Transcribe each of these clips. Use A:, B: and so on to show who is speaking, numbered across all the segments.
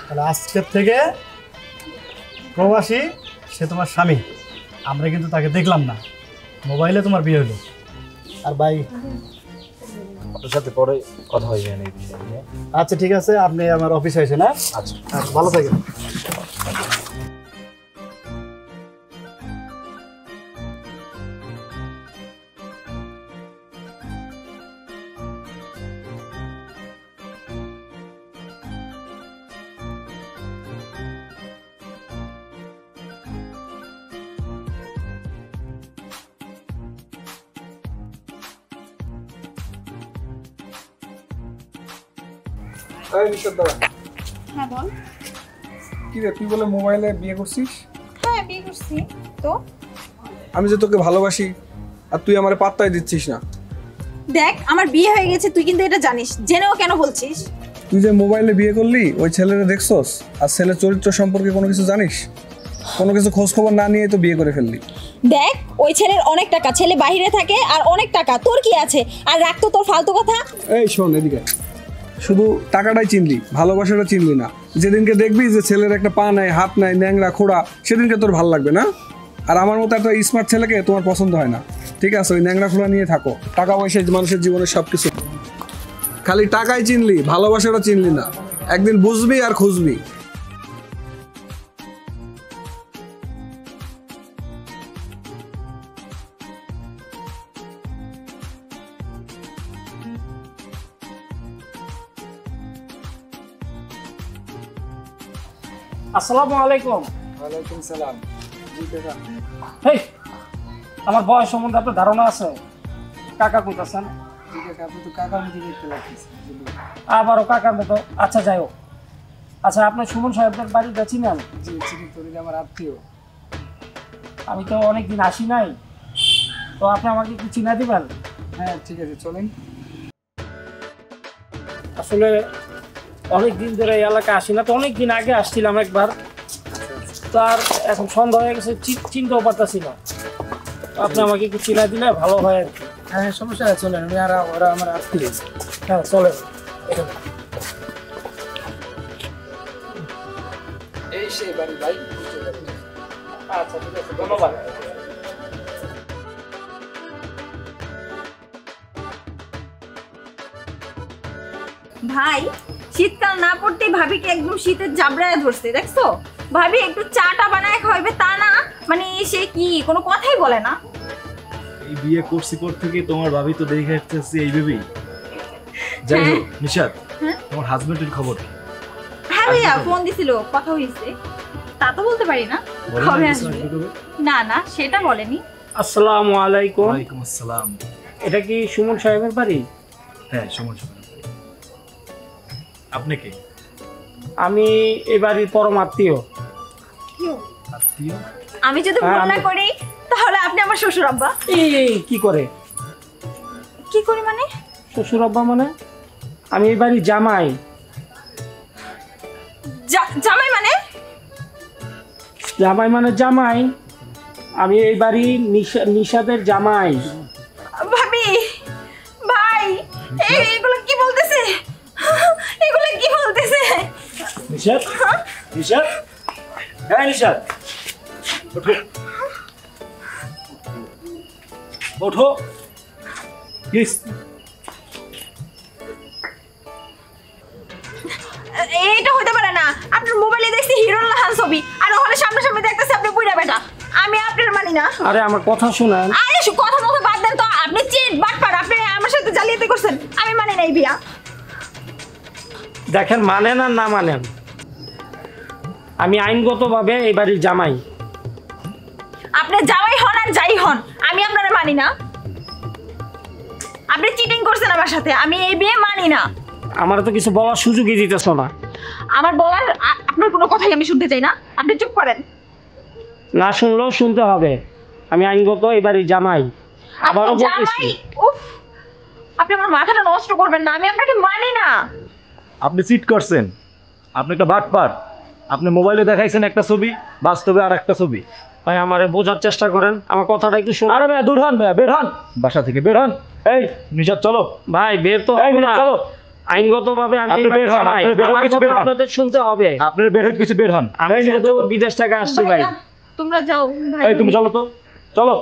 A: তাহলে আজকের থেকে প্রবাসী সে তোমার স্বামী, আমরা কিন্তু তাকে দেখলাম না, মোবাইলে তোমার বিয়ে হলো। আর ভাই
B: আপনার সাথে পরে কথা হয়ে যায় না এই বিষয়ে নিয়ে।
A: আচ্ছা ঠিক আছে, আপনি আমার অফিসে এসে না।
B: আচ্ছা
A: ভালো থাকেন।
C: হ্যাঁ বল।
D: কি রে, তুই বলে মোবাইলে বিয়ে করছিস?
C: হ্যাঁ বিয়ে করছি তো।
D: আমি যে তোকে ভালোবাসি আর তুই আমারে পাত্তাই দিচ্ছিস না।
C: দেখ আমার বিয়ে হয়ে গেছে, তুই কিন্তু এটা জানিস, জেনেও কেন বলছিস?
D: তুই যে মোবাইলে বিয়ে করলি ওই ছেলেরা দেখছস? আর ছেলের চরিত্র সম্পর্কে কোনো কিছু জানিস? কোনো কিছু খোঁজ খবর না নিয়ে তো বিয়ে করে ফেললি।
C: দেখ ওই ছেলের অনেক টাকা, ছেলে বাইরে থাকে আর অনেক টাকা, তোর কি আছে? আর রাখতো তোর ফালতু কথা।
D: এই শোন এদিকে, শুধু টাকাটাই চিনলি, ভালোবাসাটা চিনলি না। যেদিনকে দেখবি যে ছেলের একটা পা নাই, হাত নাই, ন্যাংরা খোড়া, সেদিনকে তোর ভালো লাগবে না। আর আমার মতো একটা স্মার্ট ছেলেকে তোমার পছন্দ হয় না। ঠিক আছে, ওই ন্যাংরা খোড়া নিয়ে থাকো। টাকা পয়সা মানুষের জীবনের সব কিছু, খালি টাকাই চিনলি, ভালোবাসাটা চিনলি না। একদিন বুঝবি আর খুঁজবি।
E: আসসালামু আলাইকুম।
D: ওয়ালাইকুম সালাম। জি কাকা।
E: হেই, আমার বয়স সম্বন্ধে আপনার ধারণা আছে? কাকা কইতাছেন?
D: জি কাকা, আপনি তো কাকার মতো দেখতে লাগতেছে।
E: আবারও কাকার মতো? আচ্ছা যাই হোক। আচ্ছা আপনি সুমন সাহেবদের বাড়িটা চিনেন?
D: জি চিনি, তোর আমার আত্মীয়।
E: আমি তো অনেকদিন আসি নাই, তো আপনি আমাকে একটু চিনা দিবেন?
D: হ্যাঁ ঠিক আছে, চলেন।
E: আসলে অনেক দিন ধরে এই এলাকায় আসি না, তো অনেক দিন আগে আসছিলাম একবার, তার এখন সন্ধ্যা হয়ে গেছে, চিনতেও পারতাছি না। আপনি আমাকে একটু চিনা দিলে ভালো হয় আর কি।
D: হ্যাঁ সমস্যা নেই, চলেন। আমি আর ওরা আমার আত্মীয়।
E: হ্যাঁ চলে।
D: এই সেই বাড়ি ভাই।
E: আচ্ছা ঠিক আছে, ধন্যবাদ।
C: ভাই শীতকাল না পড়তেই ভাবিকে একদম শীতের জাবড়ায় ধরছে, দেখছো? ভাবি একটু চাটা বানায় খাওয়াবে তা না, মানে সে কি কোনো কথাই বলে না।
B: এই বিয়ে করছি পর থেকে তোমার ভাবি তো দেখে আসতেছি এই ভেবেই। যাই হোক নিশাদ, তোমার হাজবেন্ডের খবর কি?
C: হ্যাঁ ভাইয়া ফোন দিছিল, কথা হয়েছে। তা তো বলতে পারি না কবে আসবে। না না সেটা বলেনি।
E: আসসালামু আলাইকুম।
B: ওয়ালাইকুম আসসালাম।
E: এটা কি সুমন সাহেবের বাড়ি?
B: হ্যাঁ সুমন সাহেব। আপনি কে?
E: আমি এই বাড়ির পরম আত্মীয়।
B: আত্মীয়?
C: আমি যদি ভুল না করি তাহলে আপনি আমার শ্বশুর আব্বা।
E: এই কি করে?
C: কি করি মানে?
E: শ্বশুর আব্বা মানে? আমি এই বাড়ির জামাই।
C: জামাই মানে?
E: জামাই মানে জামাই। আমি এই বাড়ির নিশাদের জামাই।
C: ভাবি, ভাই, এগুলো কি বলতেছে? এগুলো কি বলতেছে?
B: নিশাদ, নিশাদ, হ্যাঁ নিশাদ, ওঠো, ওঠো। প্লিজ।
C: এইটা হতে পারে না। আপনার মোবাইলে দেখছি হিরোর লাহান ছবি, আর ওখানে সামনাসামনি দেখতেছি আপনি বুইড়া বেটা। আমি আপনার মানি না।
E: আরে আমার কথা শুনেন।
C: আরে কথা মতো বাদ দেন তো। আপনি চিট বাটপার, আপনি আমার সাথে জালিয়াতি করছেন। আমি মানি নাই বিয়া।
E: দেখেন মানেন আর না মানেন, আমি আইনগতভাবে এই বাড়ির জামাই।
C: আপনি জামাই হন আর যাই হন, আমি আপনারা মানি না। আপনি চিটিং করছেন আমার সাথে, আমি এই বিয়ে মানি না।
E: আমার তো কিছু বলার সুযোগই দিতেছ না।
C: আমার বলার আপনার কোনো কথাই আমি শুনতে চাই না, আপনি চুপ করেন।
E: না শুনলেও শুনতে হবে, আমি আইনগত এই বাড়ির জামাই। আবারও বলতেছি,
C: উফ, আপনি আমার মাথাটা নষ্ট করবেন না, আমি আপনাকে মানি না।
B: আপনি চিট করছেন, আপনি একটা বাটপার। আপনি মোবাইলে দেখাইছেন একটা ছবি, বাস্তবে আর একটা ছবি।
E: ভাই আমারে বোঝার চেষ্টা করেন, আমার কথাটা একটু শুনুন।
B: আরে ভাই দূর হন, ভাই বের হন, বাসা থেকে বের হন। এই নিশাদ চলো।
E: ভাই বের তো
B: এই
E: হবে না।
B: চলো।
E: আইনগতভাবে আমি
B: আপনি বের হন,
E: চালাই।
B: আপনি বের হন,
E: আমার
B: কিছু
E: কথা
B: বের হন।
E: আপনাদের শুনতে হবে।
B: আপনার বের হয়ে কিছু বের হন।
E: আমি শুধু বিদেশ থেকে আসছি ভাই।
C: ভাইয়া, তোমরা যাও ভাই।
B: এই তুমি চলো তো, চলো।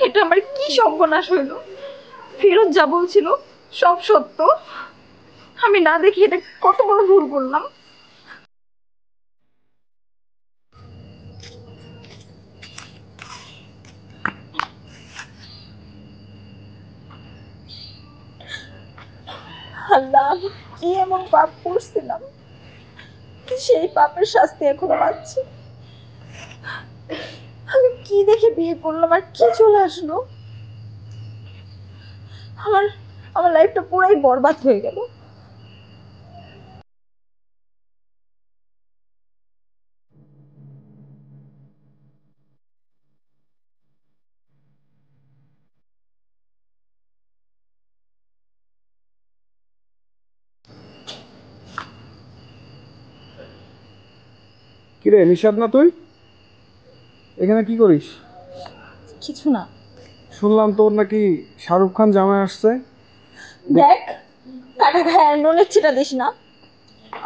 C: এটা আমার কি সর্বনাশ হইলো। ফেরত যা বলছিল সব সত্য, আমি না দেখি এটা কত বড় ভুল করলাম। আল্লাহ, আমি কি এমন পাপ করছিলাম, সেই পাপের শাস্তি এখনো পাচ্ছি। আমি কি দেখে বিয়ে করলাম আর কি চলে আসলো, আমার আমার লাইফটা পুরাই বরবাদ হয়ে গেল।
D: কিরে নিশাদ না তুই এখানে কি করিস?
C: কিছু না।
D: শুনলাম তোর নাকি শাহরুখ খান জামাই আসছে।
C: দেখ, কাটা খায় নুনের ছিটা দিস না।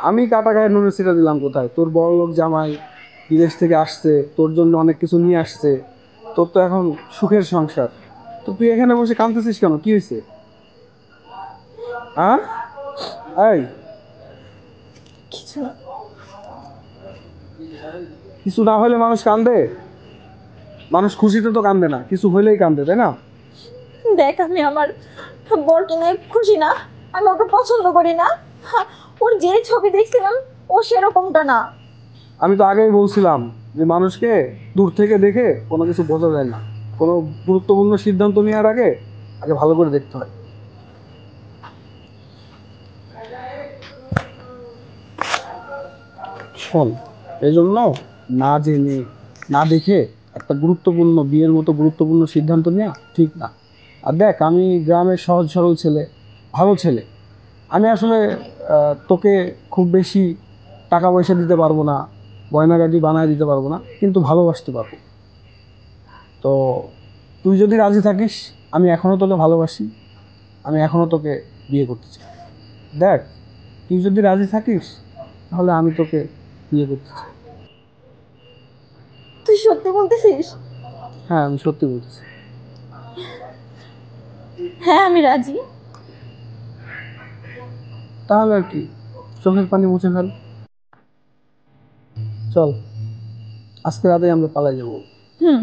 D: আমি কাটা গায়ে নুনের ছিটা দিলাম কোথায়? তোর বড় লোক জামাই বিদেশ থেকে আসছে, তোর জন্য অনেক কিছু নিয়ে আসছে, তোর তো এখন সুখের সংসার, তো তুই এখানে বসে কাঁদতেছিস কেন? কি হয়েছে? হ্যাঁ এই
C: কিছু না।
D: কিছু না হলে মানুষ কান্দে? মানুষ খুশিতে তো কান্দে না, কিছু হইলেই কান্দে, তাই না?
C: দেখ, আমি আমার বরকে নিয়ে খুশি না, আমি ওকে পছন্দ করি না। ওর যে ছবি দেখছিলাম ও সেরকমটা না।
D: আমি তো আগেই বলছিলাম যে মানুষকে দূর থেকে দেখে কোনো কিছু বোঝা যায় না, কোনো গুরুত্বপূর্ণ সিদ্ধান্ত নেওয়ার আগে আগে ভালো করে দেখতে হয়। শোন, এই জন্য না জেনে না দেখে একটা গুরুত্বপূর্ণ বিয়ের মতো গুরুত্বপূর্ণ সিদ্ধান্ত নেওয়া ঠিক না। আর দেখ, আমি গ্রামের সহজ সরল ছেলে, ভালো ছেলে, আমি আসলে তোকে খুব বেশি টাকা পয়সা দিতে পারবো না, গয়নাগাটি বানায় দিতে পারবো না, কিন্তু ভালোবাসতে পারবো। তো তুই যদি রাজি থাকিস, আমি এখনও তোকে ভালোবাসি, আমি এখনও তোকে বিয়ে করতে চাই। দেখ, তুই যদি রাজি থাকিস তাহলে আমি তোকে বিয়ে করতে চাই।
C: তুই সত্যি বলতেছিস?
D: হ্যাঁ, আমি সত্যি বলছি।
C: হ্যাঁ, আমি রাজি।
D: তাহলে আর কি, চোখের পানি মুছে ফেল, চল আজকে রাতে আমরা পালাই যাবো।
C: হুম।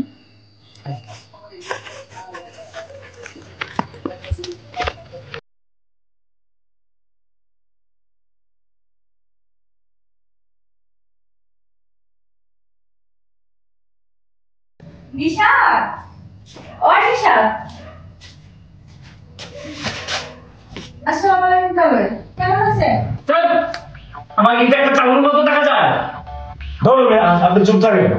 C: নিশাদ, ও নিশাদ। আসসালামু আলাইকুম কাবে, কেমন আছেন?
E: আমার কিন্তু একটা চাউর মতো দেখা যায়।
B: ধরুন আপনি চুপ থাকেন।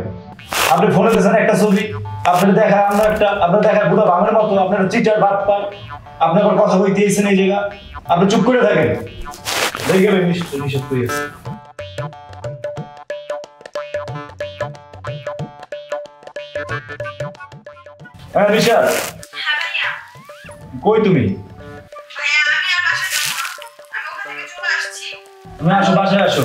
B: আপনি ফোনে দেখেন একটা ছবি, আপনার দেখা আমরা একটা, আপনার দেখা পুরো বাংলার মতো, আপনার চিটার বাদ পান, আপনি আবার কথা কই দিয়েছেন এই জায়গা, আপনি চুপ করে থাকেন। দেখে গেলেন নিষেধ করে গেছে। হ্যাঁ নিশাদ,
C: হ্যাঁ ভাইয়া।
B: কই তুমি?
C: ভাইয়া, আমি আর বাসায় যাব না, আমি ওখান থেকে চলে আসছি।
B: তুমি আসো, বাসায় আসো।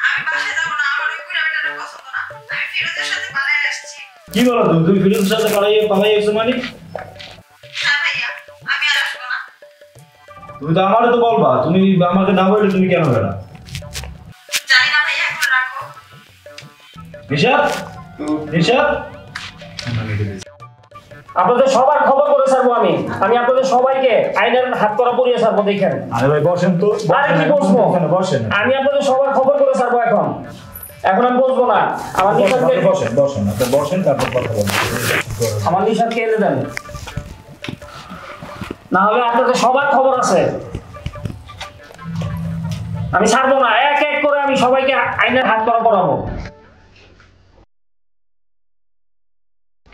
C: আমি বাসায় যাব না, আমার ওই বুড়া বেটাটা পছন্দ না, আমি ফিরোজের সাথে পালিয়ে আসছি।
B: কি বলো তুমি? তুমি ফিরোজের সাথে পালাই এসো মানে?
C: হ্যাঁ ভাইয়া, আমি আর আসবো না।
B: তুমি তো আমারে তো বলবা, তুমি আমাকে না বললে তুমি কেন গেলা?
C: জানি না ভাইয়া, এখন রাখো।
B: নিশাদ, নিশাদ,
E: আপনাদের সবার খবর করে ছাড়বো আমি। আমি আপনাদের সবাইকে আইনের হাত করা পরিয়ে ছাড়বো, দেখেন।
B: আরে ভাই বসেন তো।
E: আরে কি বসবো?
B: বসেন।
E: আমি আপনাদের সবার খবর করে ছাড়বো এখন। এখন আমি বসবো না। আমার নিশাদকে
B: বসেন, বসেন, আপনি বসেন, তারপর কথা বলুন।
E: আমার নিশাদকে এনে দেন, না হলে আপনাদের সবার খবর আছে। আমি ছাড়বো না, এক এক করে আমি সবাইকে আইনের হাত করা পড়াবো।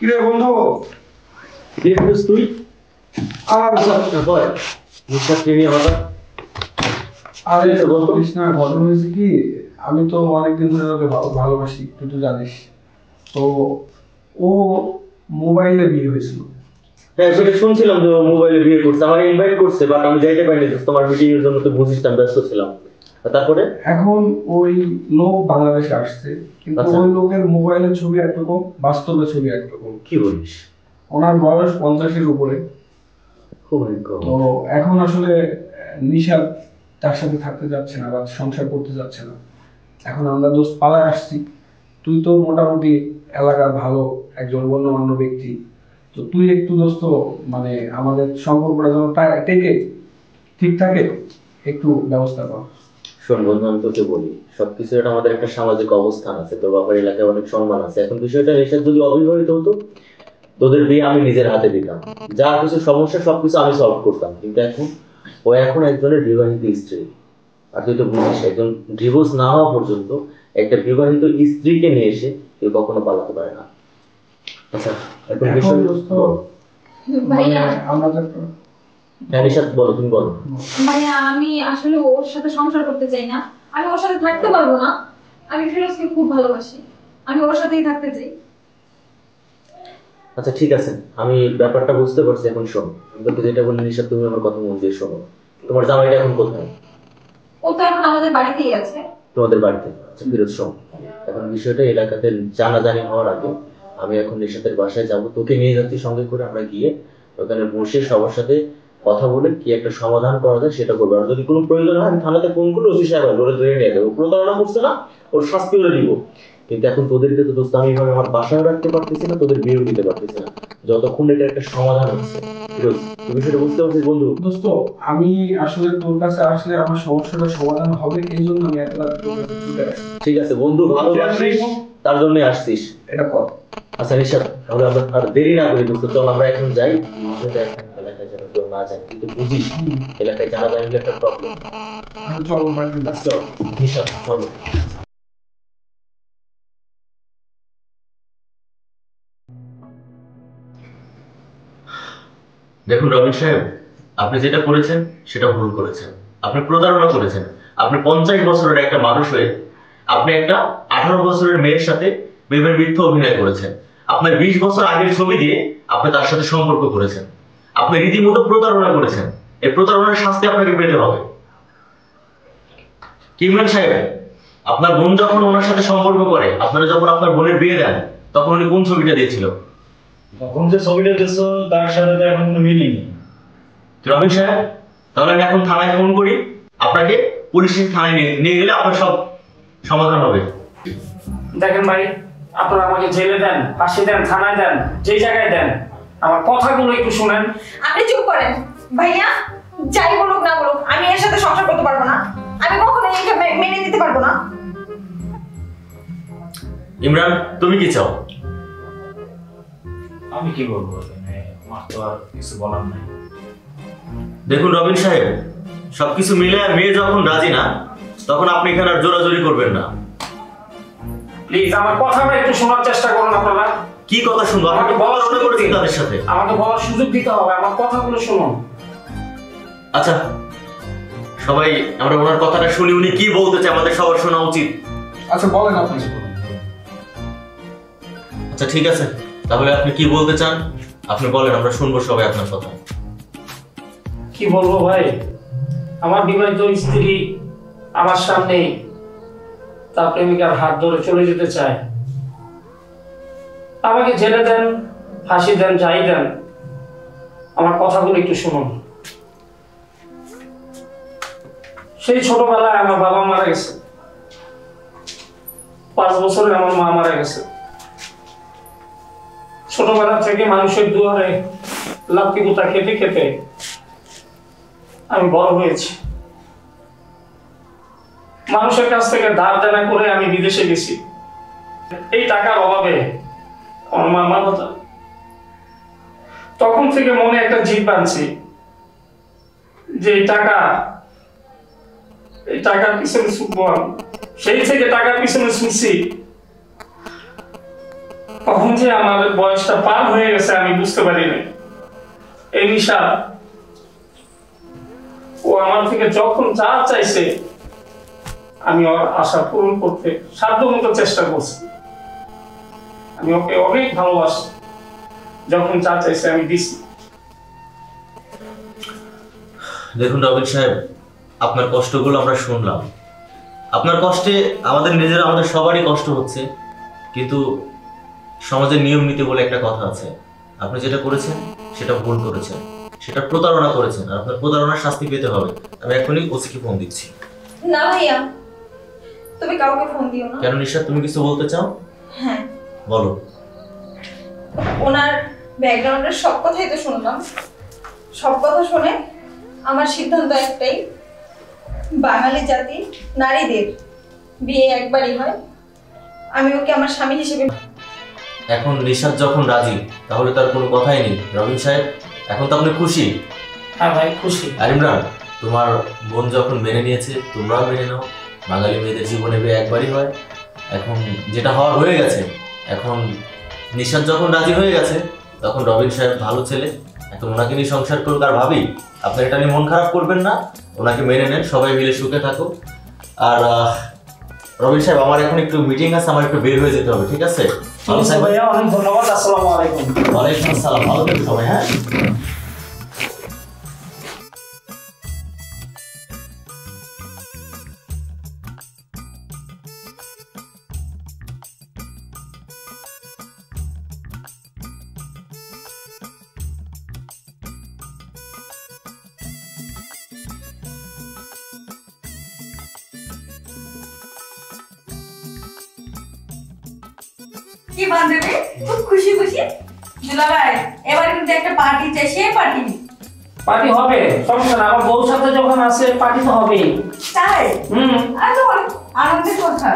D: কিরে বন্ধু,
B: তুই
D: আর
B: নিঃশ্বাস নিয়ে কথা।
D: আরে বলিস না, ঘটনা হয়েছে কি, আমি তো অনেকদিন ধরে ওকে ভালোবাসি, তুই তো জানিস। তো ও মোবাইলে বিয়ে হয়েছিল।
F: হ্যাঁ সেটা শুনছিলাম যে মোবাইলে বিয়ে করছে, আমার ইনভাইট করছে, বাট আমি যাইতে পারিনি। তোমার মিটিং এর জন্য তো বুঝিস আমি ব্যস্ত ছিলাম। তারপরে
D: এখন ওই লোক বাংলাদেশে আসছে, কিন্তু ওই লোকের মোবাইলের ছবি একরকম, বাস্তবের ছবি একরকম।
F: কি বলিস?
D: ওনার বয়স 50-এর উপরে। তো এখন আসলে নিশা তার সাথে থাকতে যাচ্ছে না বা সংসার করতে যাচ্ছে না। এখন আমরা দোস্ত পালায় আসছি। তুই তো মোটামুটি এলাকার ভালো একজন গণ্যমান্য ব্যক্তি, তো তুই একটু দোস্ত মানে আমাদের সম্পর্কটা যেন টেকে ঠিক থাকে, একটু ব্যবস্থা কর।
F: শোন বন্ধু, আমি তোকে বলি, সবকিছু এটা আমাদের একটা সামাজিক অবস্থান আছে, তোর বাবার এলাকায় অনেক সম্মান আছে। এখন বিষয়টা নেশার যদি অবিবাহিত হতো, তোদের বিয়ে আমি নিজের হাতে দিতাম, যা কিছু সমস্যা সবকিছু আমি সলভ করতাম। কিন্তু এখন একজনের বিবাহিত স্ত্রী, আর তুই তো বুঝিস একজন ডিভোর্স না হওয়া পর্যন্ত একটা বিবাহিত স্ত্রীকে নিয়ে এসে কেউ কখনো পালাতে পারে না। আচ্ছা এখন বিষয়
C: ভাইয়া
D: আমরা
F: হ্যাঁ নিশাদ বলো, তুমি বলো।
C: ভাইয়া আমি আসলে ওর সাথে সংসার করতে চাই না, আমি ওর সাথে থাকতে পারবো না। আমি ফিরোজকে খুব ভালোবাসি, আমি ওর সাথেই থাকতে চাই।
F: আচ্ছা ঠিক আছে, আমি ব্যাপারটা বুঝতে পারছি। এখন শোনো, আমি তোকে যেটা বলি নিশাদ, তুমি আমার কথা মন দিয়ে শোনো। তোমার জামাইটা এখন কোথায়?
C: ও তো এখন আমাদের বাড়িতেই আছে।
F: তোমাদের বাড়িতে? আচ্ছা ফিরোজ শোন, এখন বিষয়টা এলাকাতে জানাজানি হওয়ার আগে আমি এখন নিশাতের বাসায় যাব, তোকে নিয়ে যাচ্ছি সঙ্গে করে। আমরা গিয়ে ওখানে বসে সবার সাথে কথা বলে কি একটা সমাধান করা যায় সেটা করবো। আর যদি কোনো প্রয়োজন হয় আমি থানাতে ফোন করে ওসি সাহেব ধরে নিয়ে যাবো। প্রতারণা করছে না, ওর শাস্তি করে দিব। কিন্তু এখন তোদেরকে তো দোস্ত আমি এভাবে আমার বাসায় রাখতে পারতেছি না, তোদের বিয়েও দিতে পারতেছি না, যতক্ষণ এটা একটা সমাধান হচ্ছে। ফিরোজ তুমি সেটা বুঝতে পারছিস বন্ধু?
D: দোস্ত আমি আসলে তোর কাছে আসলে আমার সমস্যাটা সমাধান হবে, এই জন্য আমি একলা তোর কাছে চলে আসছি।
F: ঠিক আছে বন্ধু, ভালোবাসিস তার জন্যই আসছিস,
D: এটা কর।
F: আচ্ছা নিশাদ, তাহলে আমরা আর দেরি না করি দোস্ত, চল আমরা এখন যাই। বিষয়টা এখন এলাকায় যেন কেউ না জানে, কিন্তু বুঝিস এলাকায় জানা যায় একটা প্রবলেম।
D: চল বাড়িতে যাই।
F: চল নিশাদ চলো। দেখুন রবিন সাহেব, আপনি যেটা করেছেন সেটা ভুল করেছেন। আপনি প্রতারণা করেছেন। আপনি 50 বছরের একটা মানুষ হয়ে আপনি একটা 18 বছরের মেয়ের সাথে প্রেমের মিথ্যা অভিনয় করেছেন। আপনার 20 বছর আগের ছবি দিয়ে আপনি তার সাথে সম্পর্ক করেছেন। আপনি রীতিমতো প্রতারণা করেছেন। এই প্রতারণার শাস্তি আপনাকে পেতে হবে। ইমরান সাহেব, আপনার বোন যখন ওনার সাথে সম্পর্ক করে, আপনারা যখন আপনার বোনের বিয়ে দেন, তখন উনি কোন ছবিটা দিয়েছিল?
B: তখন যে ছবিটা দিচ্ছ তার সাথে তো এখন মিলিনি।
F: রবিন সাহেব, তাহলে আমি এখন থানায় ফোন করি, আপনাকে পুলিশের থানায় নিয়ে গেলে আপনার সব সমাধান হবে।
E: দেখেন ভাই, আপনারা আমাকে জেলে দেন, ফাঁসি দেন, থানায় দেন, যেই জায়গায় দেন, আমার কথাগুলো একটু শুনেন।
C: আপনি চুপ করেন ভাইয়া, যাই বলুক না বলুক আমি এর সাথে সংসার করতে পারবো না। আমি কখনো এটা মেনে নিতে পারবো না।
F: ইমরান, তুমি কি চাও?
B: আমি কি বলবো, আমার তো আর কিছু বলার নাই।
F: দেখুন রবিন সাহেব, সবকিছু মিলে মেয়ে যখন রাজি না, তখন আপনি এখানে আর জোরাজোরি করবেন না।
E: প্লিজ আমার কথাটা একটু শোনার চেষ্টা করুন আপনারা।
F: কি কথা শুনবো? আমাকে বলার মনে করেছি তাদের সাথে।
E: আমাকে বলার সুযোগ দিতে হবে, আমার কথাগুলো শুনুন।
F: আচ্ছা সবাই আমরা ওনার কথাটা শুনি, উনি কি বলতে চায় আমাদের সবার শোনা উচিত।
D: আচ্ছা বলেন আপনি।
F: আচ্ছা ঠিক আছে, তাহলে আপনি কি বলতে চান আপনি বলেন, আমরা শুনবো সবাই আপনার কথা।
E: কি বলবো ভাই, আমার বিবাহিত স্ত্রী আমার সামনে তার প্রেমিকার হাত ধরে চলে যেতে চায়। আমাকে জেলে দেন, ফাঁসি দেন, যাই দেন, আমার কথাগুলো একটু শুনুন। সেই ছোটবেলায় আমার বাবা মারা গেছে, 5 বছরে আমার মা মারা গেছে। ছোটবেলা থেকে মানুষের দুয়ারে লাত্তি গুতা খেতে খেতে আমি বড় হয়েছি। মানুষের কাছ থেকে ধার দেনা করে আমি বিদেশে গেছি। এই টাকার অভাবে আমার মা মারা যায়। তখন থেকে মনে একটা জিদ বাঁধছি যে এই টাকার পিছনে ছুটবো আমি। সেই থেকে টাকার পিছনে ছুটছি, কখন যে আমার বয়সটা পার হয়ে গেছে আমি বুঝতে পারিনি। এই নিশা ও আমার থেকে যখন যা চাইছে আমি ওর আশা পূরণ করতে সাধ্যমতো চেষ্টা করছি। আমি ওকে অনেক ভালোবাসি, যখন যা চাইছে আমি দিছি।
F: দেখুন রবিন সাহেব, আপনার কষ্টগুলো আমরা শুনলাম। আপনার কষ্টে আমাদের সবারই কষ্ট হচ্ছে, কিন্তু সমাজের নিয়ম নীতি বলে একটা কথা আছে। আপনি যেটা করেছেন সেটা ভুল করেছেন, সেটা প্রতারণা করেছেন, আর আপনার প্রতারণার শাস্তি পেতে হবে। আমি এখনই ওসিকে ফোন দিচ্ছি।
C: না ভাইয়া, তুমি কাউকে ফোন দিও না।
F: কেন নিশা, তুমি কিছু বলতে চাও?
C: হ্যাঁ,
F: বলো।
C: ওনার ব্যাকগ্রাউন্ডের সব কথাই তো শুনলাম। সব কথা শুনে আমার সিদ্ধান্ত একটাই, বাঙালি জাতি নারীদের বিয়ে একবারই হয়। আমি ওকে আমার স্বামী হিসেবে।
F: এখন নিশাদ যখন রাজি, তাহলে তার কোনো কথাই নেই। রবিন সাহেব, এখন তো আপনি খুশি?
E: হ্যাঁ ভাই, খুশি।
F: আর ইমরান, তোমার বোন যখন মেনে নিয়েছে, তোমরাও মেনে নাও। বাঙালি মেয়েদের জীবনে বিয়ে একবারই হয়। এখন যেটা হওয়ার হয়ে গেছে। এখন নিশাদ যখন রাজি হয়ে গেছে, তখন রবিন সাহেব ভালো ছেলে, এখন ওনাকে নিয়ে সংসার করুক। আর ভাবি, আপনি এটা নিয়ে মন খারাপ করবেন না, ওনাকে মেনে নেন, সবাই মিলে সুখে থাকো। আর রবিন সাহেব, আমার এখন একটু মিটিং আছে, আমার একটু বের হয়ে যেতে হবে, ঠিক আছে? ভালো থাকবেন।
E: ভাইয়া, অনেক ধন্যবাদ। আসসালামু আলাইকুম।
F: ওয়ালাইকুম আসসালাম। ভালো থাকবেন সবাই। হ্যাঁ,
C: কি বান্ধবী, খুব খুশি খুশি? দুলাভাই, এবার কিন্তু একটা পার্টি চাই, সেই পার্টি।
E: পার্টি হবে, সমস্যা না। আমার বউর সাথে যখন আসে পার্টি তো হবেই।
C: তাই?
E: হুম।
C: আর তো অনেক আনন্দের কথা।